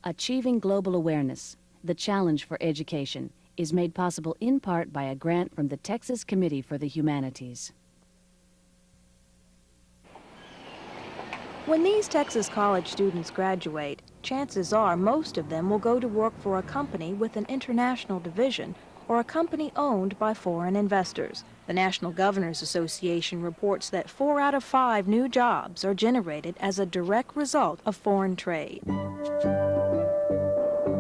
Achieving Global Awareness, the Challenge for Education, is made possible in part by a grant from the Texas Committee for the Humanities. When these Texas college students graduate, chances are most of them will go to work for a company with an international division or a company owned by foreign investors. The National Governors Association reports that 4 out of 5 new jobs are generated as a direct result of foreign trade.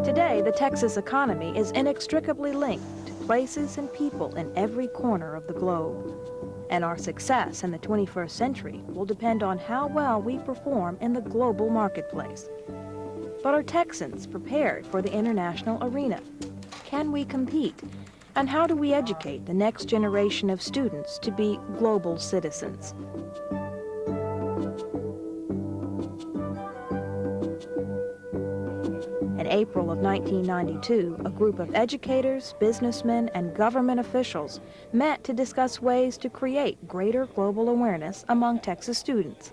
Today, the Texas economy is inextricably linked to places and people in every corner of the globe. And our success in the 21st century will depend on how well we perform in the global marketplace. But are Texans prepared for the international arena? Can we compete? And how do we educate the next generation of students to be global citizens? In April of 1992, a group of educators, businessmen, and government officials met to discuss ways to create greater global awareness among Texas students.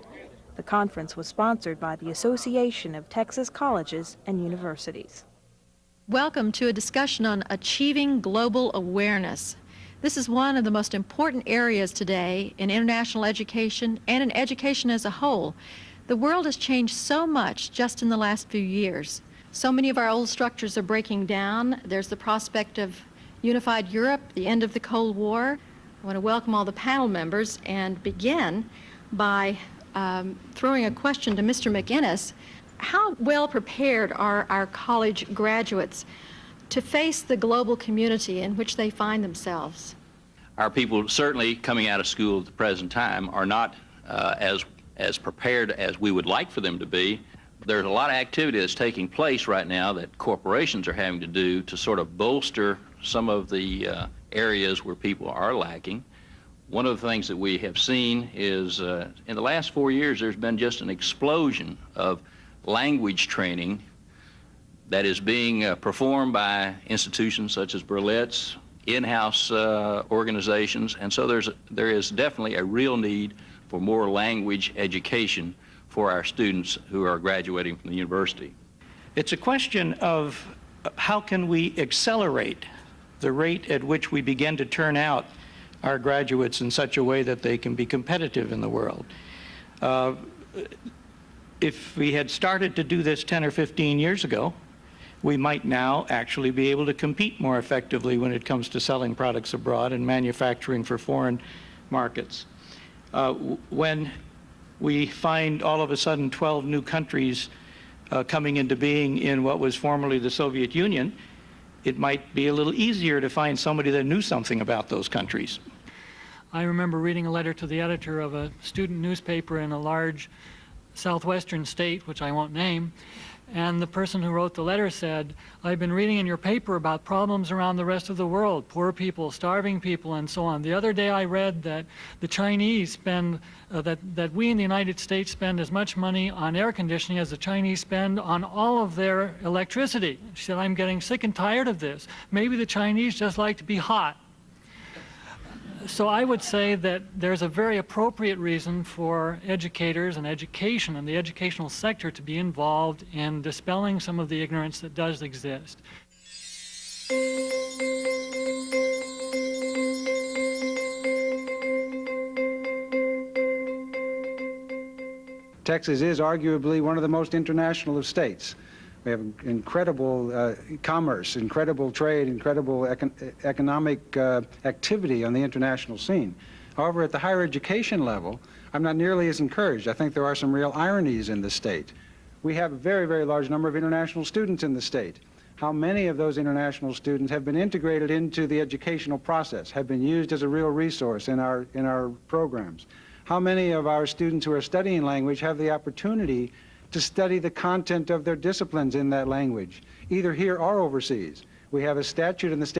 The conference was sponsored by the Association of Texas Colleges and Universities. Welcome to a discussion on achieving global awareness. This is one of the most important areas today in international education and in education as a whole. The world has changed so much just in the last few years. So many of our old structures are breaking down. There's the prospect of unified Europe, the end of the Cold War. I want to welcome all the panel members and begin by throwing a question to Mr. McInnes. How well prepared are our college graduates to face the global community in which they find themselves? Our people certainly coming out of school at the present time are not as prepared as we would like for them to be. There's a lot of activity that's taking place right now that corporations are having to do to sort of bolster some of the areas where people are lacking. One of the things that we have seen is in the last 4 years there's been just an explosion of language training that is being performed by institutions such as Berlet's, in-house organizations, and so there is definitely a real need for more language education for our students who are graduating from the university. It's a question of how can we accelerate the rate at which we begin to turn out our graduates in such a way that they can be competitive in the world. If we had started to do this 10 or 15 years ago, we might now actually be able to compete more effectively when it comes to selling products abroad and manufacturing for foreign markets. When we find all of a sudden 12 new countries coming into being in what was formerly the Soviet Union, it might be a little easier to find somebody that knew something about those countries. I remember reading a letter to the editor of a student newspaper in a large southwestern state, which I won't name, and the person who wrote the letter said, "I've been reading in your paper about problems around the rest of the world, poor people, starving people, and so on. The other day I read that the Chinese spend, that we in the United States spend as much money on air conditioning as the Chinese spend on all of their electricity." She said, "I'm getting sick and tired of this. Maybe the Chinese just like to be hot." So I would say that there's a very appropriate reason for educators and education and the educational sector to be involved in dispelling some of the ignorance that does exist. Texas is arguably one of the most international of states. We have incredible commerce, incredible trade, incredible economic activity on the international scene. However, at the higher education level, I'm not nearly as encouraged. I think there are some real ironies in the state. We have a very, very large number of international students in the state. How many of those international students have been integrated into the educational process, have been used as a real resource in our programs? How many of our students who are studying language have the opportunity to study the content of their disciplines in that language, either here or overseas? We have a statute in the state